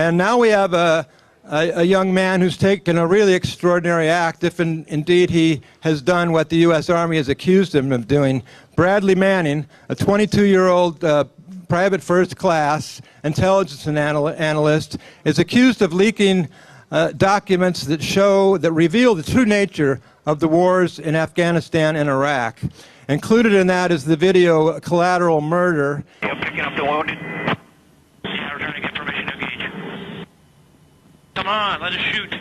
And now we have a young man who's taken a really extraordinary act, if indeed he has done what the U.S. Army has accused him of doing. Bradley Manning, a 22-year-old private first class intelligence analyst, is accused of leaking documents that reveal the true nature of the wars in Afghanistan and Iraq. Included in that is the video Collateral Murder. Yeah, picking up the wounded. Yeah, we're trying to get permission to engage. Come on, let us shoot.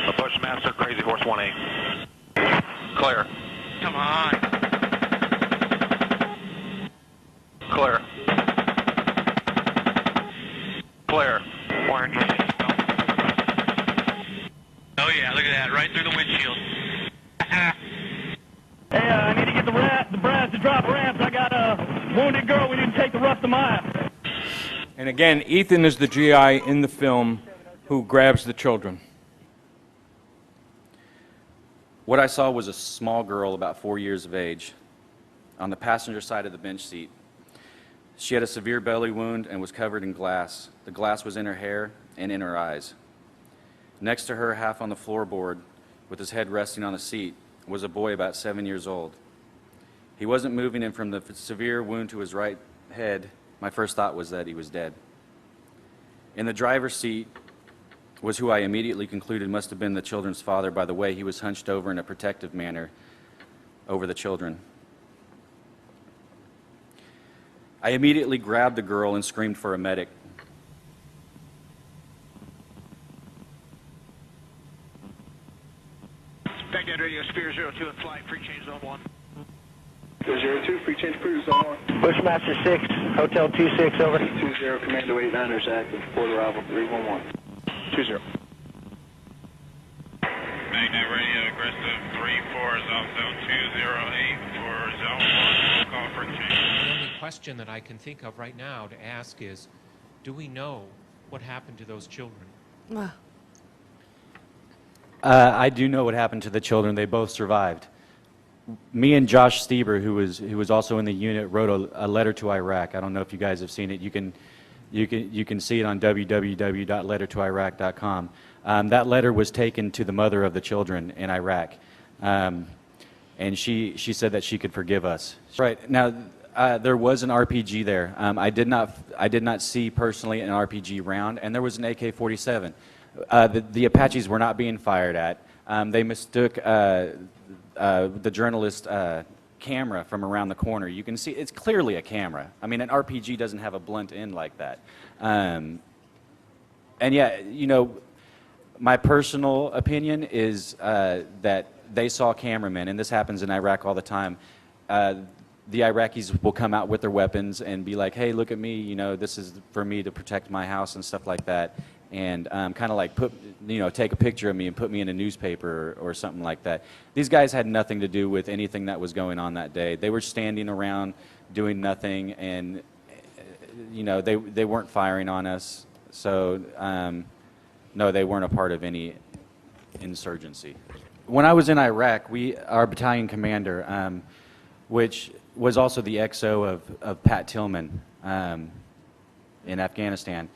A Bushmaster, Crazy Horse 1-8. Clear. Come on. Clear. Clear. We're engaged. Oh yeah, look at that, right through the windshield. Hey, I need to get the brass to drop ramps. I got a wounded girl. We need to take the rough to mile. And again, Ethan is the GI in the film who grabs the children. What I saw was a small girl about 4 years of age on the passenger side of the bench seat. She had a severe belly wound and was covered in glass. The glass was in her hair and in her eyes. Next to her, half on the floorboard, with his head resting on the seat, was a boy about 7 years old. He wasn't moving, and from the severe wound to his right head, my first thought was that he was dead. In the driver's seat was who I immediately concluded must have been the children's father by the way he was hunched over in a protective manner over the children. I immediately grabbed the girl and screamed for a medic. Baghdad Radio, Spiess 02 and flight, free change zone 1. 02, free change cruise zone 1. Bushmaster 6, Hotel 26, over. 20, Commando 89ers active, port arrival 311. 20. Baghdad Radio, aggressive 34 is off zone 208 for zone 1, call for change. The only question that I can think of right now to ask is, do we know what happened to those children? I do know what happened to the children. They both survived. Me and Josh Stieber, who was also in the unit, wrote a letter to Iraq. I don't know if you guys have seen it. You can see it on www.lettertoiraq.com. That letter was taken to the mother of the children in Iraq, and she said that she could forgive us. Right now, there was an RPG there. I did not see personally an RPG round, and there was an AK-47. The Apaches were not being fired at. They mistook the journalist camera from around the corner. You can see it's clearly a camera. I mean, an RPG doesn't have a blunt end like that. And yeah, you know, my personal opinion is that they saw cameramen, and this happens in Iraq all the time. The Iraqis will come out with their weapons and be like, hey, look at me, you know, this is for me to protect my house and stuff like that. And kind of like take a picture of me and put me in a newspaper or something like that. These guys had nothing to do with anything that was going on that day. They were standing around doing nothing, and you know, they weren't firing on us. So no, they weren't a part of any insurgency. When I was in Iraq, our battalion commander, which was also the XO of Pat Tillman in Afghanistan,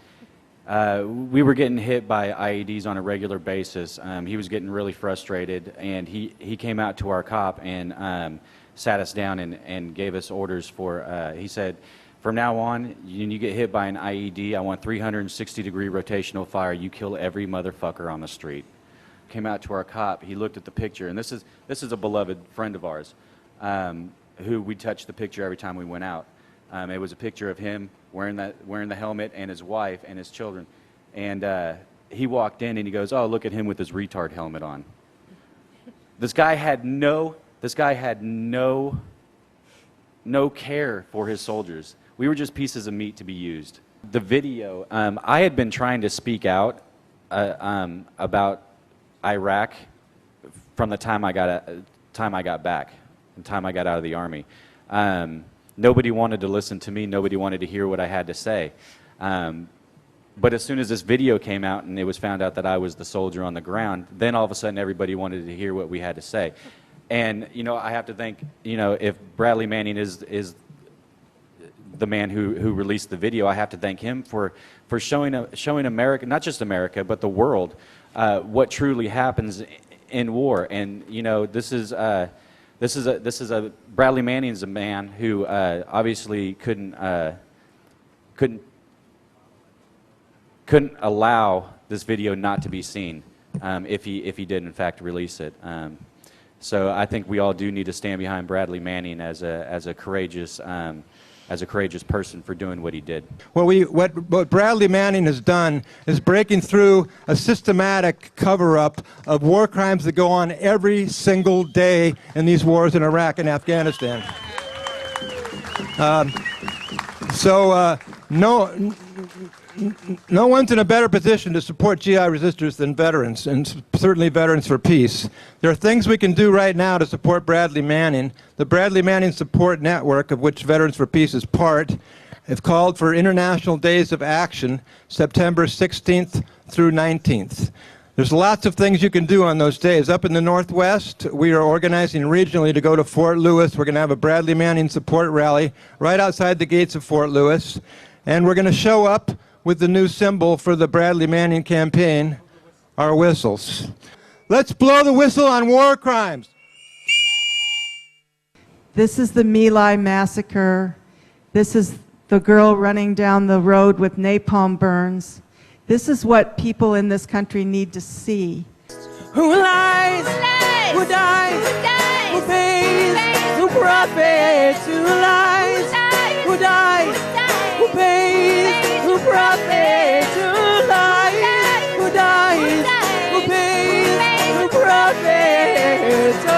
we were getting hit by IEDs on a regular basis. He was getting really frustrated, and he came out to our COP and sat us down and gave us orders for, he said, from now on, when you get hit by an IED, I want 360-degree rotational fire. You kill every motherfucker on the street. Came out to our COP, he looked at the picture, and this is a beloved friend of ours, who we touched the picture every time we went out. It was a picture of him wearing the helmet, and his wife and his children. And he walked in and he goes, "Oh, look at him with his retard helmet on." This guy had no care for his soldiers. We were just pieces of meat to be used. The video, I had been trying to speak out about Iraq from the time I got back, the time I got out of the Army. Nobody wanted to listen to me. Nobody wanted to hear what I had to say. But as soon as this video came out and it was found out that I was the soldier on the ground, then all of a sudden everybody wanted to hear what we had to say. And, you know, I have to think, you know, if Bradley Manning is the man who released the video. I have to thank him for showing America, not just America, but the world, what truly happens in war. And you know, this is a Bradley Manning's a man who obviously couldn't allow this video not to be seen if he did in fact release it. So I think we all do need to stand behind Bradley Manning as a courageous person for doing what he did. Well, what Bradley Manning has done is breaking through a systematic cover-up of war crimes that go on every single day in these wars in Iraq and Afghanistan. No one's in a better position to support GI resistors than veterans, and certainly Veterans for Peace. There are things we can do right now to support Bradley Manning. The Bradley Manning Support Network, of which Veterans for Peace is part, have called for International Days of Action, September 16th through 19th. There's lots of things you can do on those days. Up in the Northwest, we are organizing regionally to go to Fort Lewis. We're going to have a Bradley Manning support rally right outside the gates of Fort Lewis. And we're going to show up with the new symbol for the Bradley Manning campaign, our whistles. Let's blow the whistle on war crimes. This is the My Lai massacre. This is the girl running down the road with napalm burns. This is what people in this country need to see. Who lies? Who dies? Who pays? Who profits? Who lies? Who dies? Who pays? Who profits? Who lies? Who dies? Who pays? Who profits?